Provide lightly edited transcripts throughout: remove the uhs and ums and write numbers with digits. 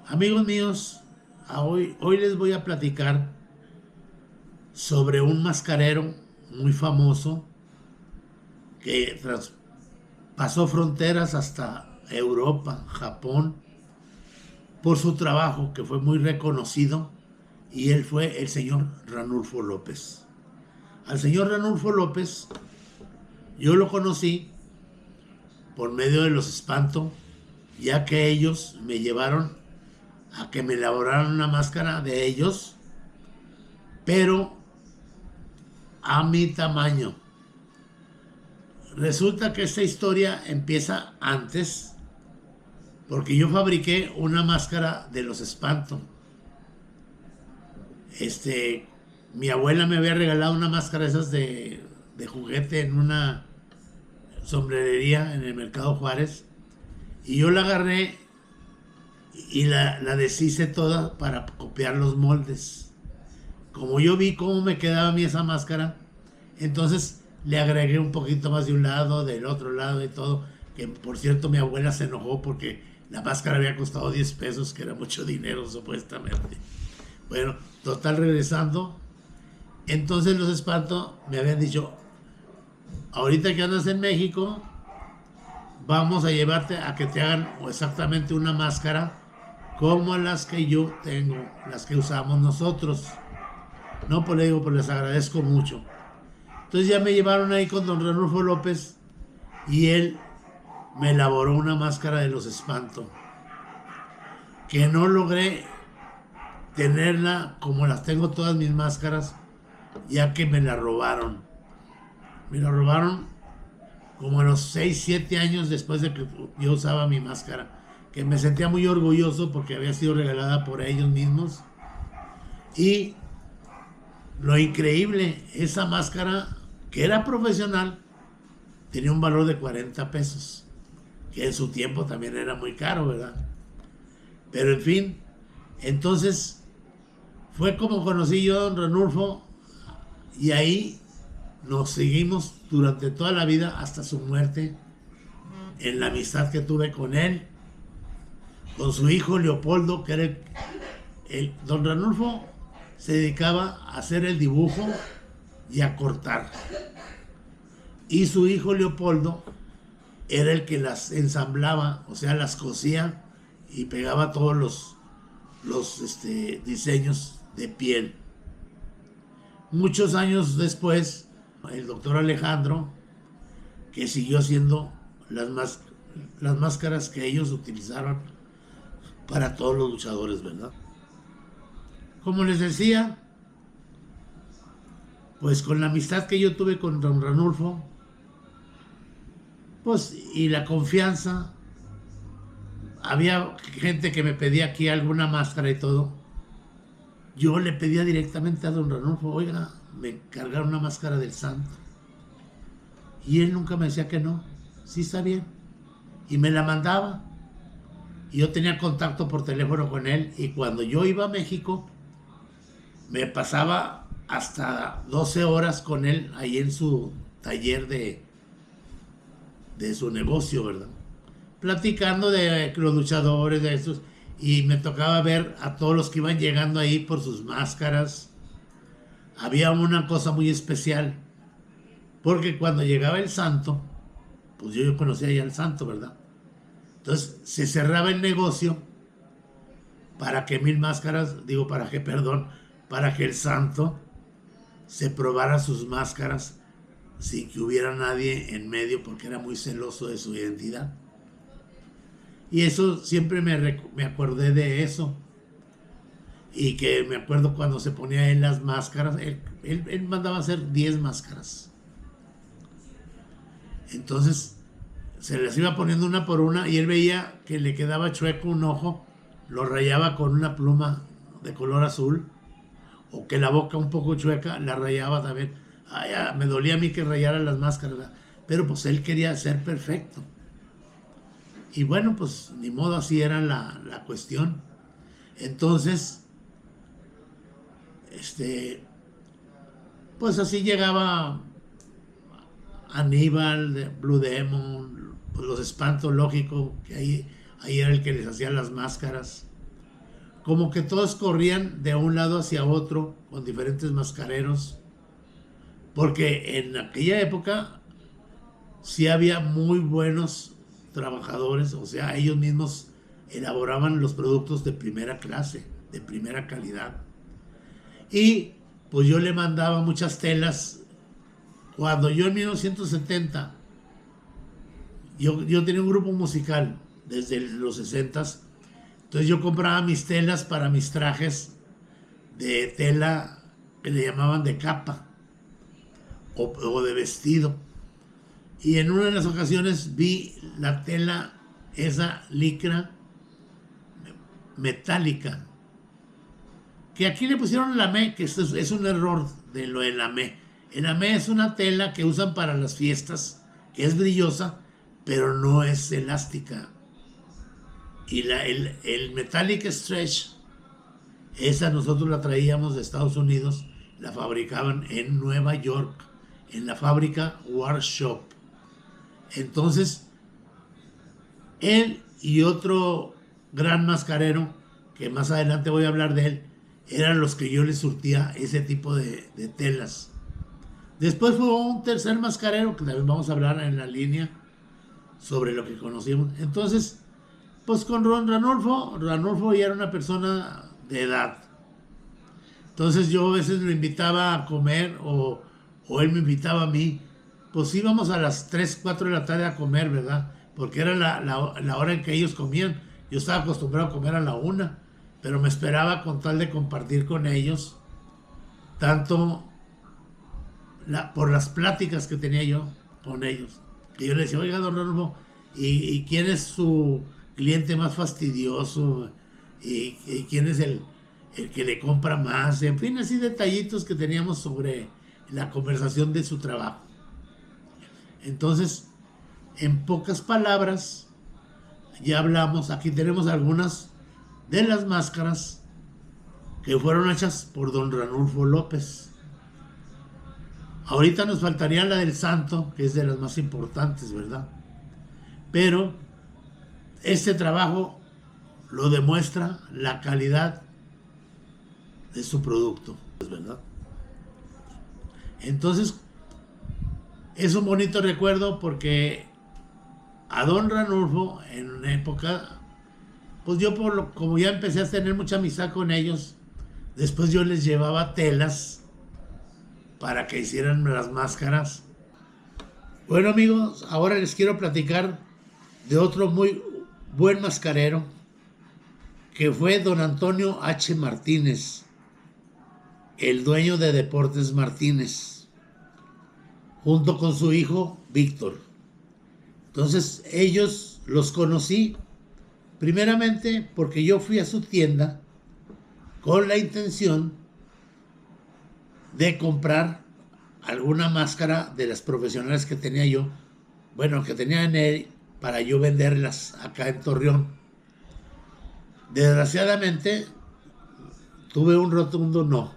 Amigos míos, hoy les voy a platicar sobre un mascarero muy famoso que pasó fronteras hasta Europa, Japón, por su trabajo que fue muy reconocido, y él fue el señor Ranulfo López. Al señor Ranulfo López yo lo conocí por medio de los Espanto, ya que ellos me llevaron a que me elaboraran una máscara de ellos, pero a mi tamaño. Resulta que esta historia empieza antes, porque yo fabriqué una máscara de los Espanto. Mi abuela me había regalado una máscara esas de juguete en una sombrerería en el Mercado Juárez, y yo la agarré y la deshice toda para copiar los moldes. Como yo vi cómo me quedaba a mí esa máscara, entonces le agregué un poquito más de un lado, del otro lado y todo. Que por cierto, mi abuela se enojó porque la máscara había costado 10 pesos, que era mucho dinero supuestamente. Bueno, total, regresando. Entonces los Espanto me habían dicho: ahorita que andas en México, vamos a llevarte a que te hagan exactamente una máscara como las que yo tengo, las que usamos nosotros. No, pues le digo, pues les agradezco mucho. Entonces ya me llevaron ahí con don Ranulfo López, y él me elaboró una máscara de los Espanto, que no logré tenerla como las tengo todas mis máscaras, ya que me la robaron. Me la robaron como a los 6 7 años después de que yo usaba mi máscara, que me sentía muy orgulloso porque había sido regalada por ellos mismos. Y lo increíble, esa máscara, que era profesional, tenía un valor de 40 pesos, que en su tiempo también era muy caro, ¿verdad? Pero en fin, entonces fue como conocí yo a don Ranulfo, y ahí nos seguimos durante toda la vida hasta su muerte, en la amistad que tuve con él, con su hijo Leopoldo, que era don Ranulfo se dedicaba a hacer el dibujo y a cortar, y su hijo Leopoldo era el que las ensamblaba, o sea, las cosía y pegaba todos los diseños de piel. Muchos años después, el doctor Alejandro, que siguió haciendo las máscaras que ellos utilizaron para todos los luchadores, ¿verdad? Como les decía, pues con la amistad que yo tuve con don Ranulfo, pues, y la confianza, había gente que me pedía aquí alguna máscara y todo. Yo le pedía directamente a don Ranulfo: oiga, me encargaron una máscara del santo. Y él nunca me decía que no. Sí, está bien. Y me la mandaba. Y yo tenía contacto por teléfono con él. Y cuando yo iba a México, me pasaba hasta 12 horas con él ahí en su taller de su negocio, ¿verdad? Platicando de los luchadores, de estos. Y me tocaba ver a todos los que iban llegando ahí por sus máscaras. Había una cosa muy especial, porque cuando llegaba el santo, pues yo conocía ya al santo, ¿verdad? Entonces se cerraba el negocio para que para que el santo se probara sus máscaras sin que hubiera nadie en medio, porque era muy celoso de su identidad. Y eso siempre me acordé de eso. Y que me acuerdo cuando se ponía en las máscaras, él mandaba hacer 10 máscaras. Entonces se les iba poniendo una por una, y él veía que le quedaba chueco un ojo, lo rayaba con una pluma de color azul, o que la boca un poco chueca, la rayaba también. Ay, me dolía a mí que rayara las máscaras, ¿verdad? Pero pues él quería ser perfecto. Y bueno, pues ni modo, así era la cuestión. Entonces, pues así llegaba Aníbal, Blue Demon, pues los Espanto, lógico, que ahí era el que les hacía las máscaras. como que todos corrían de un lado hacia otro con diferentes mascareros, porque en aquella época sí había muy buenos trabajadores, o sea, ellos mismos elaboraban los productos de primera clase, de primera calidad. Y pues yo le mandaba muchas telas. Cuando yo en 1970, yo tenía un grupo musical desde los 60s, entonces yo compraba mis telas para mis trajes de tela que le llamaban de capa o de vestido. Y en una de las ocasiones vi la tela, esa licra metálica, que aquí le pusieron lamé, que esto es un error de lo de lamé. El lamé es una tela que usan para las fiestas, que es brillosa, pero no es elástica. Y el Metallic Stretch, esa nosotros la traíamos de Estados Unidos, la fabricaban en Nueva York, en la fábrica Warshop. Entonces, él y otro gran mascarero, que más adelante voy a hablar de él, eran los que yo les surtía ese tipo de telas. Después fue un tercer mascarero, que también vamos a hablar en la línea sobre lo que conocimos. Entonces, pues con Ranulfo ya era una persona de edad. Entonces yo a veces lo invitaba a comer o él me invitaba a mí. Pues íbamos a las 3, 4 de la tarde a comer, ¿verdad? Porque era la hora en que ellos comían. Yo estaba acostumbrado a comer a la 1, pero me esperaba con tal de compartir con ellos, tanto por las pláticas que tenía yo con ellos. Y yo le decía, oiga, don Ranulfo, ¿y quién es su cliente más fastidioso? ¿Y quién es el que le compra más? En fin, así detallitos que teníamos sobre la conversación de su trabajo. Entonces, en pocas palabras, ya hablamos, aquí tenemos algunas de las máscaras que fueron hechas por don Ranulfo López. Ahorita nos faltaría la del santo, que es de las más importantes, ¿verdad? Pero este trabajo lo demuestra la calidad de su producto, ¿verdad? Entonces, es un bonito recuerdo porque a don Ranulfo, en una época, pues yo como ya empecé a tener mucha amistad con ellos, después yo les llevaba telas para que hicieran las máscaras. Bueno, amigos, ahora les quiero platicar de otro muy buen mascarero, que fue don Antonio H. Martínez, el dueño de Deportes Martínez, junto con su hijo Víctor. Entonces ellos los conocí primeramente porque yo fui a su tienda con la intención de comprar alguna máscara de las profesionales que tenía yo, bueno, que tenía en él, para yo venderlas acá en Torreón. Desgraciadamente tuve un rotundo no,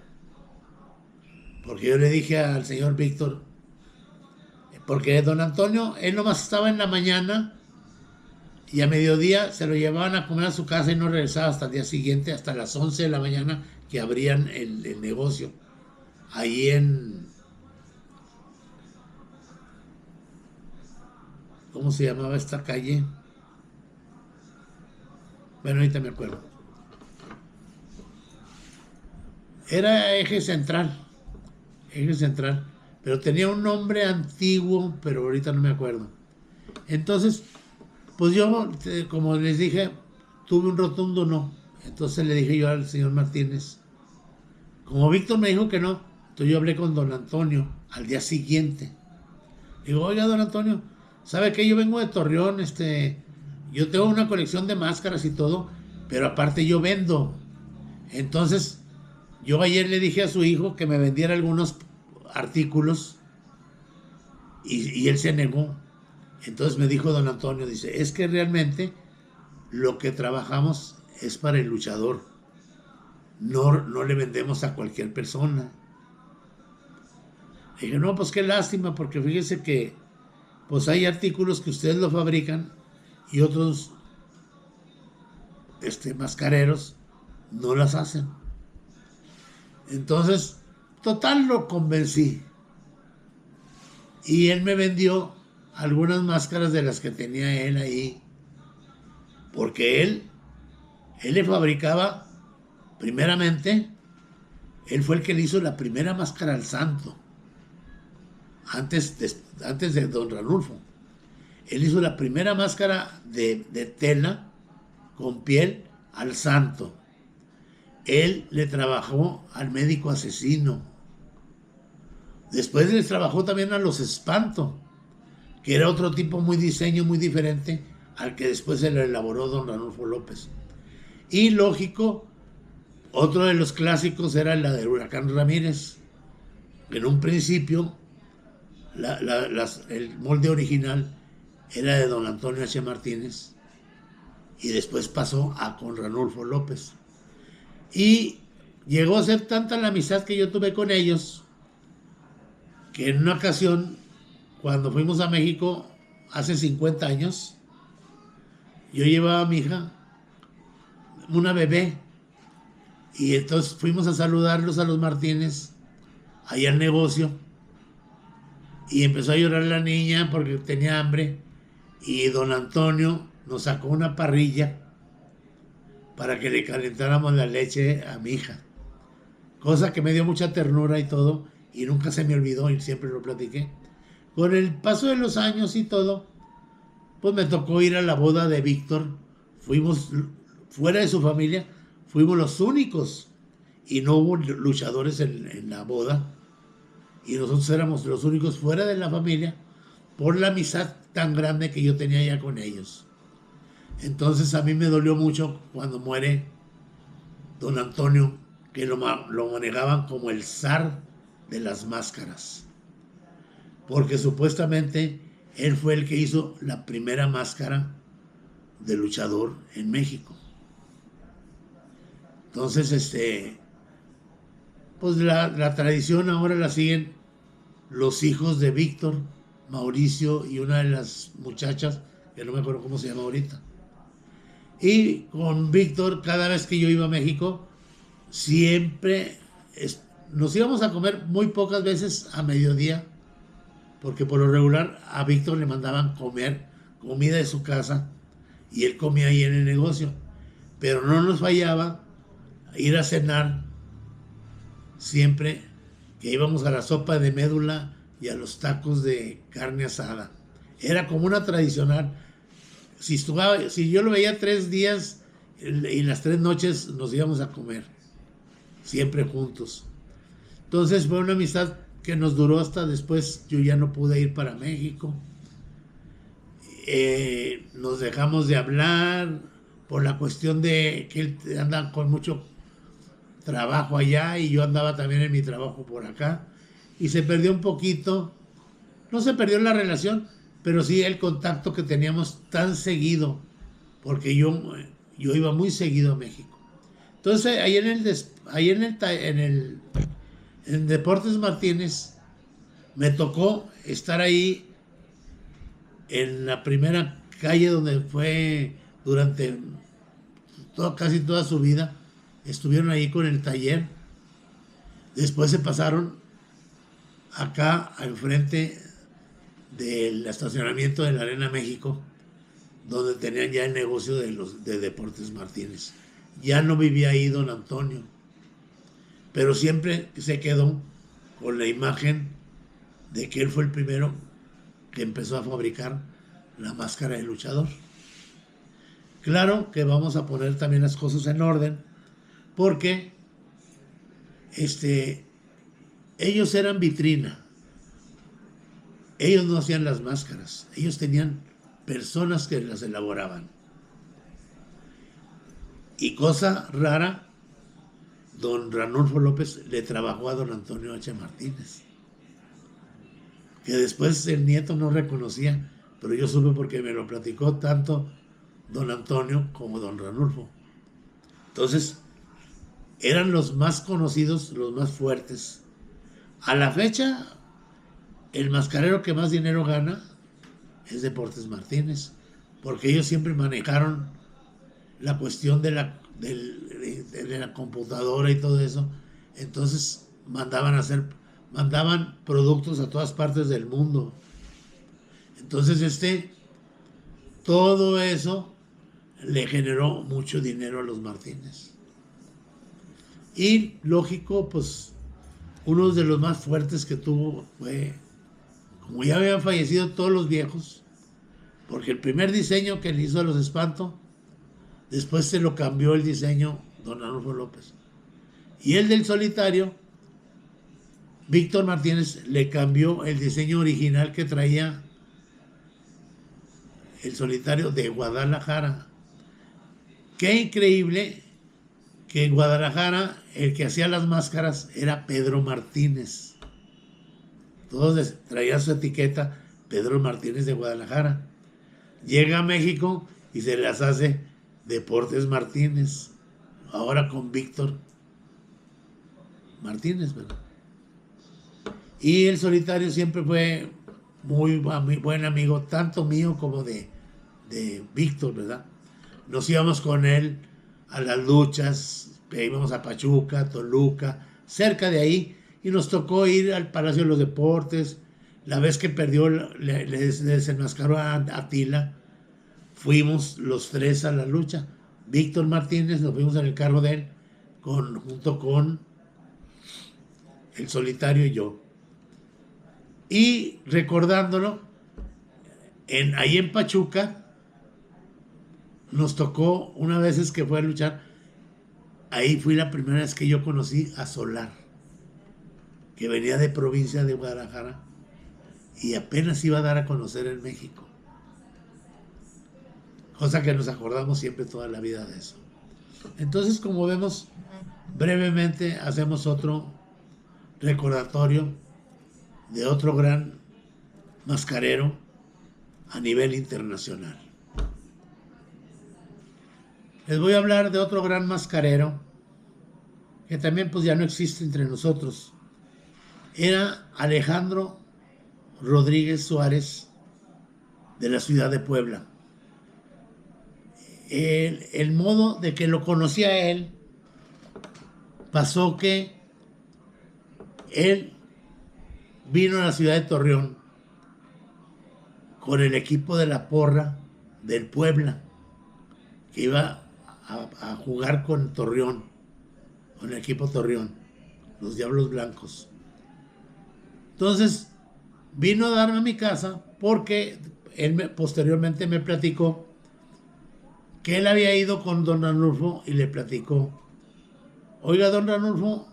porque yo le dije al señor Víctor, porque don Antonio, él nomás estaba en la mañana y a mediodía se lo llevaban a comer a su casa y no regresaba hasta el día siguiente, hasta las 11 de la mañana que abrían el negocio. Ahí en... ¿Cómo se llamaba esta calle? Bueno, ahorita me acuerdo. Era Eje Central, pero tenía un nombre antiguo, pero ahorita no me acuerdo. Entonces, pues yo, como les dije, tuve un rotundo no. Entonces le dije yo al señor Martínez, como Víctor me dijo que no, entonces yo hablé con don Antonio al día siguiente. Digo, oiga, don Antonio, ¿sabe qué? Yo vengo de Torreón, yo tengo una colección de máscaras y todo, pero aparte yo vendo. Entonces, yo ayer le dije a su hijo que me vendiera algunos artículos y él se negó. Entonces me dijo don Antonio, dice, es que realmente lo que trabajamos es para el luchador. No le vendemos a cualquier persona. Le dije, no, pues qué lástima, porque fíjese que pues hay artículos que ustedes lo fabrican y otros mascareros no las hacen. Entonces, total lo convencí. Y él me vendió algunas máscaras de las que tenía él ahí. Porque él le fabricaba, primeramente, él fue el que le hizo la primera máscara al santo. Antes de don Ranulfo. Él hizo la primera máscara de tela con piel al santo. Él le trabajó al médico asesino. Después les trabajó también a los espanto, que era otro tipo muy diseño, muy diferente al que después se le elaboró don Ranulfo López. Y lógico, otro de los clásicos era la del Huracán Ramírez. En un principio, el molde original era de don Antonio H. Martínez y después pasó a con Ranulfo López. Y llegó a ser tanta la amistad que yo tuve con ellos que en una ocasión, cuando fuimos a México hace 50 años, yo llevaba a mi hija, una bebé, y entonces fuimos a saludarlos a los Martínez, allá al negocio, y empezó a llorar la niña porque tenía hambre, y don Antonio nos sacó una parrilla para que le calentáramos la leche a mi hija, cosa que me dio mucha ternura y todo, y nunca se me olvidó y siempre lo platiqué. Con el paso de los años y todo, pues me tocó ir a la boda de Víctor. Fuimos, fuera de su familia, fuimos los únicos y no hubo luchadores en la boda, y nosotros éramos los únicos fuera de la familia por la amistad tan grande que yo tenía ya con ellos. Entonces a mí me dolió mucho cuando muere don Antonio, que lo manejaban como el zar de las máscaras, porque supuestamente él fue el que hizo la primera máscara de luchador en México. Entonces, pues la tradición ahora la siguen los hijos de Víctor, Mauricio y una de las muchachas, que no me acuerdo cómo se llama ahorita. Y con Víctor, cada vez que yo iba a México, siempre nos íbamos a comer muy pocas veces a mediodía, porque por lo regular a Víctor le mandaban comer comida de su casa y él comía ahí en el negocio. Pero no nos fallaba ir a cenar siempre que íbamos a la sopa de médula y a los tacos de carne asada. Era como una tradicional. Si yo lo veía 3 días y las 3 noches nos íbamos a comer, siempre juntos. Entonces fue una amistad que nos duró hasta después. Yo ya no pude ir para México. Nos dejamos de hablar por la cuestión de que él anda con mucho trabajo allá y yo andaba también en mi trabajo por acá. Y se perdió un poquito. No se perdió la relación, pero sí el contacto que teníamos tan seguido, porque yo iba muy seguido a México. Entonces, ahí en Deportes Martínez, me tocó estar ahí en la primera calle donde fue durante casi toda su vida. Estuvieron ahí con el taller. Después se pasaron acá al frente del estacionamiento de la Arena México, donde tenían ya el negocio de Deportes Martínez. Ya no vivía ahí don Antonio, pero siempre se quedó con la imagen de que él fue el primero que empezó a fabricar la máscara de luchador. Claro que vamos a poner también las cosas en orden, porque ellos eran vitrina. Ellos no hacían las máscaras, ellos tenían personas que las elaboraban. Y cosa rara, don Ranulfo López le trabajó a don Antonio H. Martínez, que después el nieto no reconocía, pero yo supe porque me lo platicó tanto don Antonio como don Ranulfo. Entonces, eran los más conocidos, los más fuertes. A la fecha, el mascarero que más dinero gana es Deportes Martínez, porque ellos siempre manejaron la cuestión de de la computadora y todo eso. Entonces mandaban productos a todas partes del mundo. Entonces todo eso le generó mucho dinero a los Martínez. Y lógico, pues uno de los más fuertes que tuvo fue, como ya habían fallecido todos los viejos, porque el primer diseño que le hizo a los Espanto, después se lo cambió el diseño don Arnulfo López. Y el del Solitario, Víctor Martínez le cambió el diseño original que traía el Solitario de Guadalajara. Qué increíble que en Guadalajara el que hacía las máscaras era Pedro Martínez. Todos traían su etiqueta Pedro Martínez de Guadalajara. Llega a México y se las hace Deportes Martínez. Ahora con Víctor Martínez, ¿verdad? Y el Solitario siempre fue muy buen amigo, tanto mío como de Víctor, ¿verdad? Nos íbamos con él a las luchas, íbamos a Pachuca, Toluca, cerca de ahí, y nos tocó ir al Palacio de los Deportes. La vez que perdió, le desenmascaró a Atila, fuimos los tres a la lucha. Víctor Martínez, nos fuimos en el carro de él, junto con el Solitario y yo. Y recordándolo, ahí en Pachuca, nos tocó una vez que fue a luchar. Ahí fui la primera vez que yo conocí a Solar, que venía de provincia de Guadalajara y apenas iba a dar a conocer en México. Cosa que nos acordamos siempre toda la vida de eso. Entonces, como vemos, brevemente hacemos otro recordatorio de otro gran mascarero a nivel internacional. Les voy a hablar de otro gran mascarero que también pues ya no existe entre nosotros. Era Alejandro Rodríguez Suárez, de la ciudad de Puebla. El modo de que lo conocía a él pasó que él vino a la ciudad de Torreón con el equipo de la porra del Puebla, que iba a jugar con Torreón, con el equipo Torreón, los Diablos Blancos. Entonces vino a darme a mi casa porque él posteriormente me platicó que él había ido con don Arnulfo y le platicó: oiga, don Arnulfo,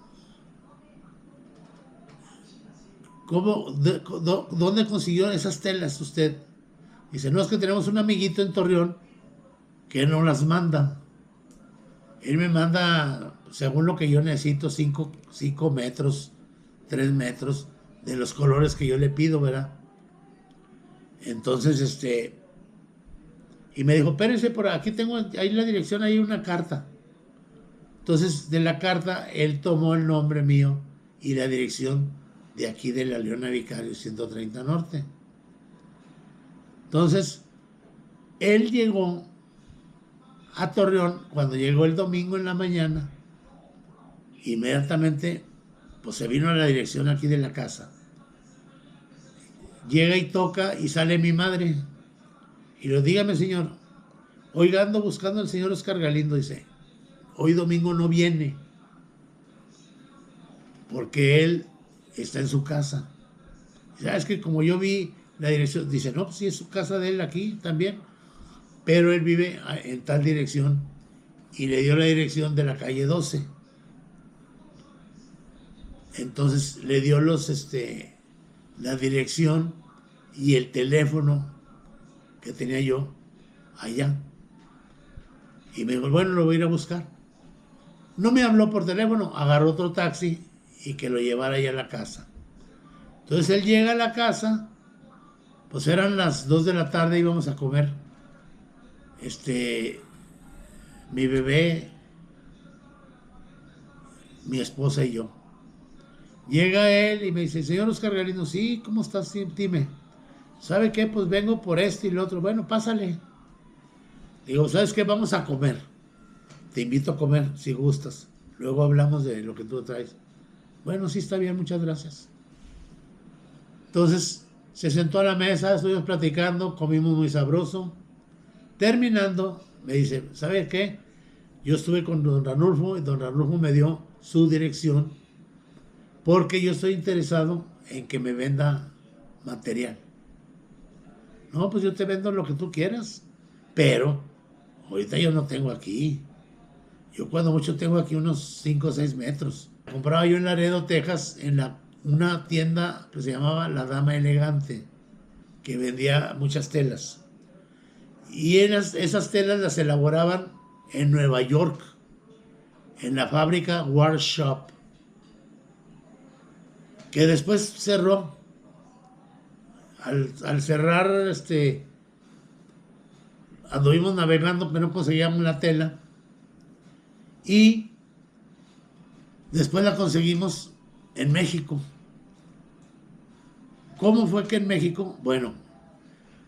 ¿dónde consiguió esas telas usted? Dice: no, es que tenemos un amiguito en Torreón que no las manda. Él me manda, según lo que yo necesito, 5 metros, 3 metros, de los colores que yo le pido, ¿verdad? Entonces, y me dijo: espérense, por aquí tengo, ahí la dirección, hay una carta. Entonces, de la carta, él tomó el nombre mío y la dirección de aquí de la Leona Vicario 130 Norte. Entonces, él llegó a Torreón. Cuando llegó el domingo en la mañana, inmediatamente pues se vino a la dirección aquí de la casa. Llega y toca y sale mi madre y le digo: dígame, señor, oiga, ando buscando al señor Oscar Galindo. Dice: hoy domingo no viene porque él está en su casa. Es que como yo vi la dirección, dice: no, pues sí, es su casa de él aquí también, pero él vive en tal dirección, y le dio la dirección de la calle 12. Entonces le dio la dirección y el teléfono que tenía yo allá, y me dijo: bueno, lo voy a ir a buscar. No me habló por teléfono, agarró otro taxi y que lo llevara allá a la casa. Entonces él llega a la casa, pues eran las 2 de la tarde, íbamos a comer mi bebé, mi esposa y yo. Llega él y me dice: señor Oscar Galindo, sí, ¿cómo estás? Sí, dime. ¿Sabe qué? Pues vengo por y lo otro. Bueno, pásale. Digo: ¿sabes qué? Vamos a comer. te invito a comer si gustas. Luego hablamos de lo que tú traes. Bueno, sí, está bien, muchas gracias. Entonces se sentó a la mesa, estuvimos platicando, comimos muy sabroso. Terminando, me dice, ¿sabe qué? Yo estuve con don Ranulfo y don Ranulfo me dio su dirección porque yo estoy interesado en que me venda material. No, pues yo te vendo lo que tú quieras, pero ahorita yo no tengo aquí. Yo cuando mucho tengo aquí unos 5 o 6 metros. Compraba yo en Laredo, Texas, en una tienda que se llamaba La Dama Elegante, que vendía muchas telas. Y esas telas las elaboraban en Nueva York, en la fábrica Warshop, que después cerró. Al cerrar, anduvimos navegando, pero no conseguíamos la tela. Y después la conseguimos en México. ¿Cómo fue que en México? Bueno,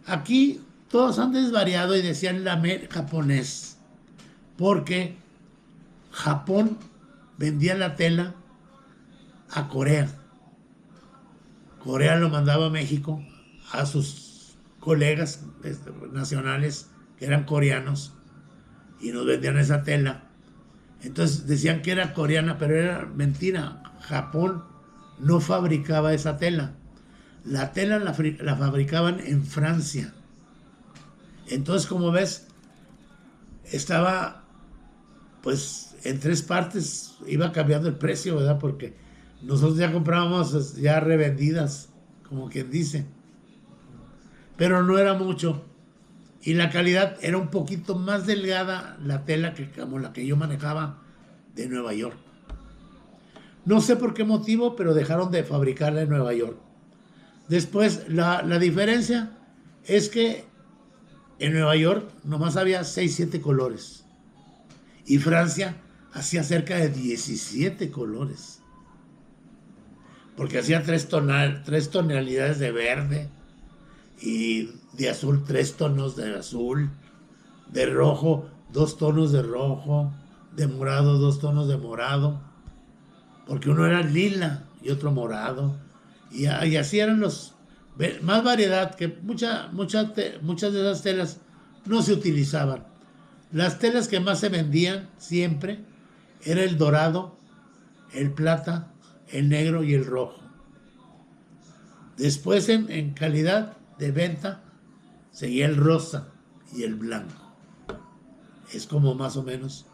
aquí todos han desvariado y decían lamer japonés, porque Japón vendía la tela a Corea. Corea lo mandaba a México a sus colegas nacionales que eran coreanos y nos vendían esa tela. Entonces decían que era coreana, pero era mentira. Japón no fabricaba esa tela. La tela la fabricaban en Francia. Entonces, como ves, estaba pues en 3 partes, iba cambiando el precio, ¿verdad? Porque nosotros ya comprábamos ya revendidas, como quien dice. Pero no era mucho. Y la calidad era un poquito más delgada la tela que como la que yo manejaba de Nueva York. No sé por qué motivo, pero dejaron de fabricarla en Nueva York. Después, la diferencia es que en Nueva York nomás había 6, 7 colores. Y Francia hacía cerca de 17 colores. Porque hacía 3 tonalidades de verde. Y de azul 3 tonos de azul. De rojo 2 tonos de rojo. De morado 2 tonos de morado. Porque uno era lila y otro morado. Y así eran los... Más variedad, que muchas de esas telas no se utilizaban. Las telas que más se vendían siempre era el dorado, el plata, el negro y el rojo. Después en calidad de venta seguía el rosa y el blanco. Es como más o menos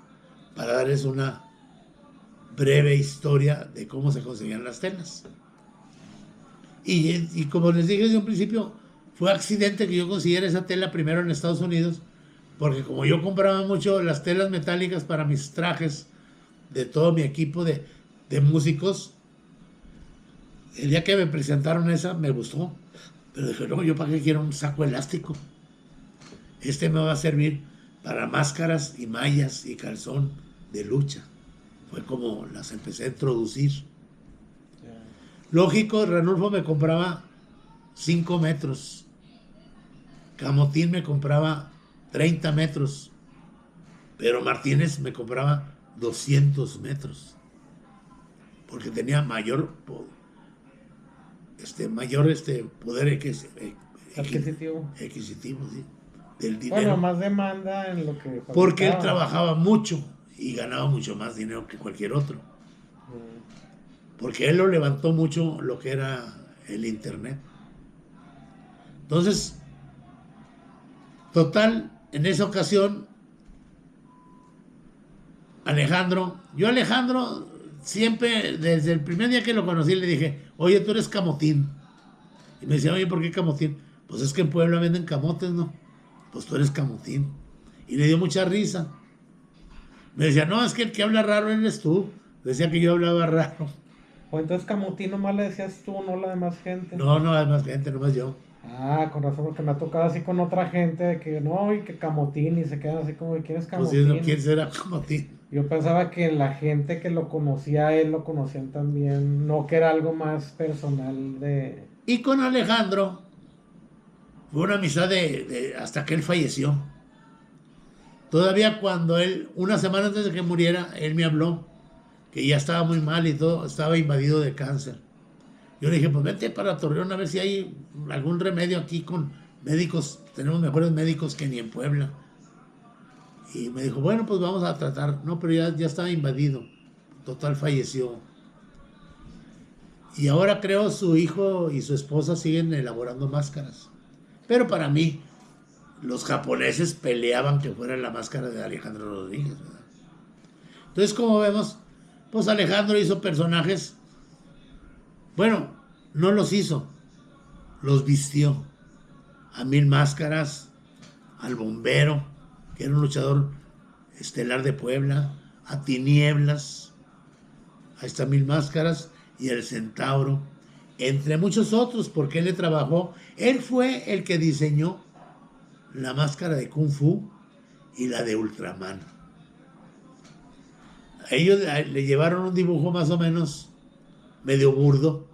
para darles una breve historia de cómo se conseguían las telas. Y como les dije desde un principio, fue accidente que yo consiguiera esa tela primero en Estados Unidos, porque como yo compraba mucho las telas metálicas para mis trajes de todo mi equipo de músicos, el día que me presentaron esa me gustó, pero dije, no, yo para qué quiero un saco elástico. Este me va a servir para máscaras y mallas y calzón de lucha. Fue como las empecé a introducir. Lógico, Ranulfo me compraba 5 metros. Camotín me compraba 30 metros. Pero Martínez me compraba 200 metros. Porque tenía mayor poder adquisitivo, sí, del dinero. Bueno, más demanda en lo que fabricaba. Porque él trabajaba mucho y ganaba mucho más dinero que cualquier otro. Porque él lo levantó mucho lo que era el internet. Entonces, total, en esa ocasión, Alejandro siempre, desde el primer día que lo conocí, le dije, oye, tú eres camotín. Y me decía, oye, ¿por qué camotín? Pues es que en Puebla venden camotes, ¿no? Pues tú eres camotín. Y le dio mucha risa. Me decía, no, es que el que habla raro eres tú. Decía que yo hablaba raro. O entonces camotín nomás le decías tú, no la demás gente. No, hay más gente, nomás yo. Ah, con razón, porque me ha tocado así con otra gente de que no, y que camotín, y se quedan así como, ¿quién es camotín? Pues ¿quién será camotín? Yo pensaba que la gente que lo conocía a él lo conocían también, no que era algo más personal de... Y con Alejandro fue una amistad hasta que él falleció. Todavía cuando él, una semana antes de que muriera, él me habló que ya estaba muy mal y todo, estaba invadido de cáncer. Yo le dije, pues vete para Torreón a ver si hay algún remedio aquí con médicos. Tenemos mejores médicos que ni en Puebla. Y me dijo, bueno, pues vamos a tratar. No, pero ya estaba invadido. Total, falleció. Y ahora creo su hijo y su esposa siguen elaborando máscaras. Pero para mí, los japoneses peleaban que fuera la máscara de Alejandro Rodríguez, ¿verdad? Entonces, como vemos, pues Alejandro hizo personajes. Bueno, no los hizo, los vistió. A Mil Máscaras, al Bombero, que era un luchador estelar de Puebla, a Tinieblas, a esta Mil Máscaras, y el Centauro, entre muchos otros, porque él le trabajó. Él fue el que diseñó la máscara de Kung Fu y la de Ultraman. Ellos le llevaron un dibujo más o menos medio burdo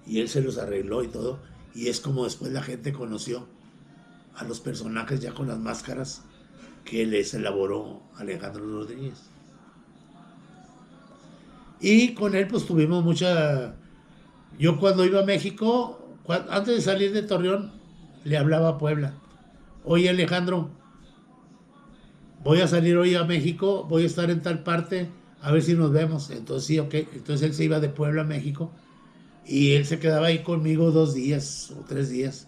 y él se los arregló y todo, y es como después la gente conoció a los personajes ya con las máscaras que les elaboró Alejandro Rodríguez. Y con él pues tuvimos mucha... Yo cuando iba a México, antes de salir de Torreón, le hablaba a Puebla. Oye Alejandro, voy a salir hoy a México, voy a estar en tal parte, a ver si nos vemos. Entonces sí, ok. Entonces él se iba de Puebla a México y él se quedaba ahí conmigo 2 días o 3 días.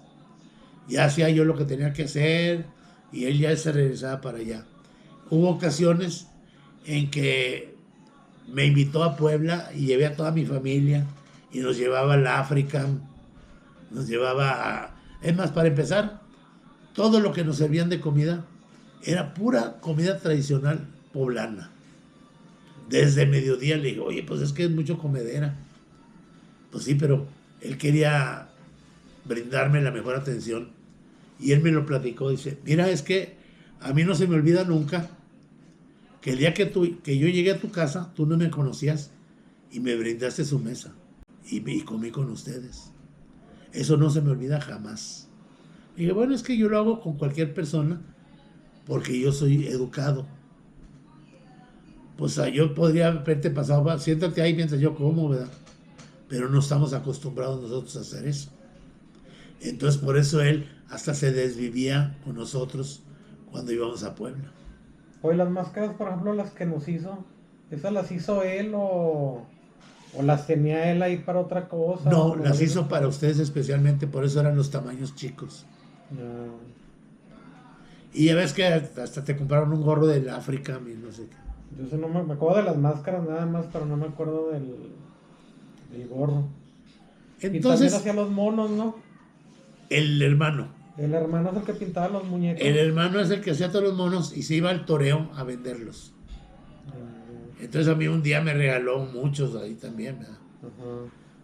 Ya hacía yo lo que tenía que hacer y él ya se regresaba para allá. Hubo ocasiones en que me invitó a Puebla y llevé a toda mi familia y nos llevaba al África, nos llevaba a... Es más, para empezar, todo lo que nos servían de comida era pura comida tradicional poblana. Desde mediodía le dije, oye, pues es que es mucho comedera. Pues sí, pero él quería brindarme la mejor atención. Y él me lo platicó, dice, mira, es que a mí no se me olvida nunca que el día que yo llegué a tu casa, tú no me conocías y me brindaste su mesa y comí con ustedes. Eso no se me olvida jamás. Y dije, bueno, es que yo lo hago con cualquier persona porque yo soy educado. Pues yo podría haberte pasado, siéntate ahí mientras yo como, ¿verdad? Pero no estamos acostumbrados nosotros a hacer eso. Entonces por eso él hasta se desvivía con nosotros cuando íbamos a Puebla. Oye, las máscaras, por ejemplo, las que nos hizo, ¿esas las hizo él o las tenía él ahí para otra cosa? No, las hizo para ustedes especialmente, por eso eran los tamaños chicos. No. Y ya ves que hasta te compraron un gorro del África, no sé qué. Yo sé, no me acuerdo de las máscaras nada más, pero no me acuerdo del gorro. Entonces, y también hacía los monos, ¿no? El hermano. El hermano es el que pintaba los muñecos. El hermano es el que hacía todos los monos y se iba al toreo a venderlos. Entonces a mí un día me regaló muchos ahí también, ¿verdad?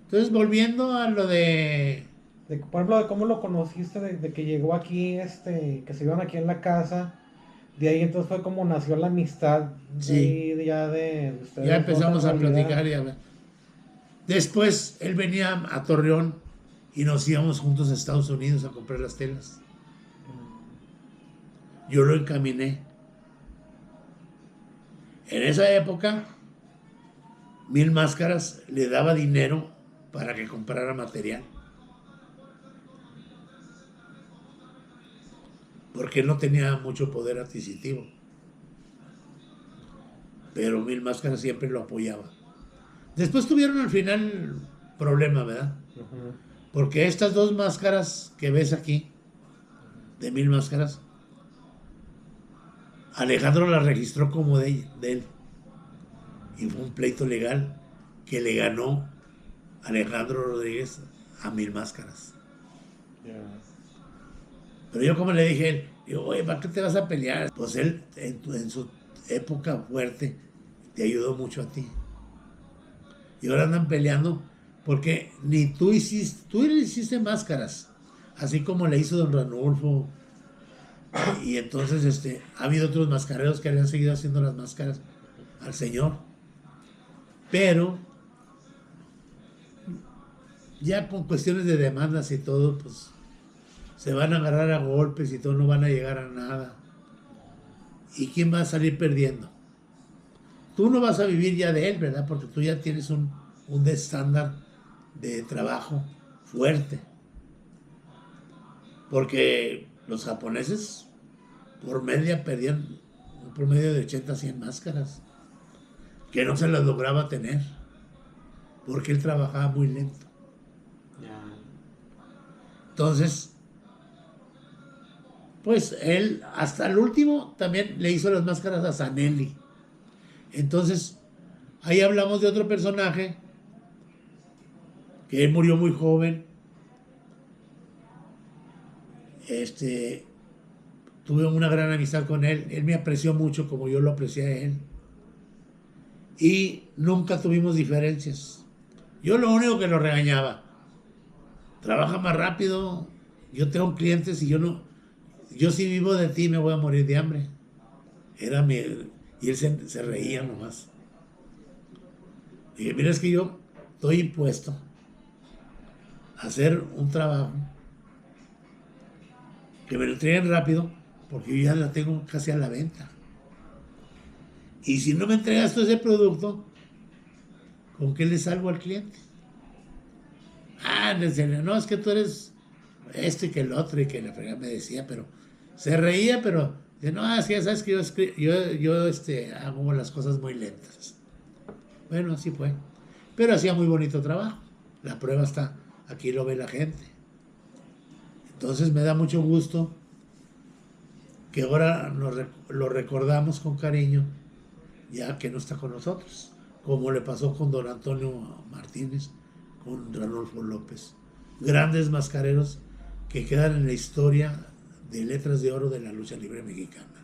Entonces volviendo a lo por ejemplo, de cómo lo conociste, de que llegó aquí, que se iban aquí en la casa. De ahí entonces fue como nació la amistad. Sí. Ya de ustedes. Ya empezamos a platicar y a ver. Después él venía a Torreón y nos íbamos juntos a Estados Unidos a comprar las telas. Yo lo encaminé. En esa época, Mil Máscaras le daba dinero para que comprara material. Porque él no tenía mucho poder adquisitivo. Pero Mil Máscaras siempre lo apoyaba. Después tuvieron al final problema, ¿verdad? Porque estas 2 máscaras que ves aquí, de Mil Máscaras, Alejandro las registró como de él. Y fue un pleito legal que le ganó Alejandro Rodríguez a Mil Máscaras. Pero yo como le dije a él, digo, oye, ¿para qué te vas a pelear? Pues él en su época fuerte te ayudó mucho a ti. Y ahora andan peleando porque ni tú le hiciste máscaras, así como le hizo don Ranulfo. Y entonces ha habido otros mascareros que le han seguido haciendo las máscaras al señor. Pero ya con cuestiones de demandas y todo, pues se van a agarrar a golpes y todo, no van a llegar a nada. ¿Y quién va a salir perdiendo? Tú no vas a vivir ya de él, ¿verdad? Porque tú ya tienes un estándar de trabajo fuerte. Porque los japoneses por media perdían un promedio de 80 a 100 máscaras, que no se las lograba tener, porque él trabajaba muy lento. Entonces, pues él hasta el último también le hizo las máscaras a Zanelli. Entonces, ahí hablamos de otro personaje que él murió muy joven. Tuve una gran amistad con él me apreció mucho como yo lo aprecié a él, y nunca tuvimos diferencias. Yo lo único que lo regañaba: trabaja más rápido, yo tengo clientes y yo si vivo de ti me voy a morir de hambre. Y él se reía nomás. Dije, mira, es que yo estoy impuesto a hacer un trabajo que me lo entreguen rápido, porque yo ya la tengo casi a la venta. Y si no me entregas todo ese producto, ¿con qué le salgo al cliente? No, es que tú eres esto y que el otro, y que la fregada me decía, pero se reía, pero dice, no, es que ya sabes que yo hago las cosas muy lentas. Bueno, así fue. Pero hacía muy bonito trabajo. La prueba está, aquí lo ve la gente. Entonces me da mucho gusto que ahora lo recordamos con cariño, ya que no está con nosotros, como le pasó con don Antonio Martínez, con Ranulfo López. Grandes mascareros que quedan en la historia de letras de oro de la lucha libre mexicana.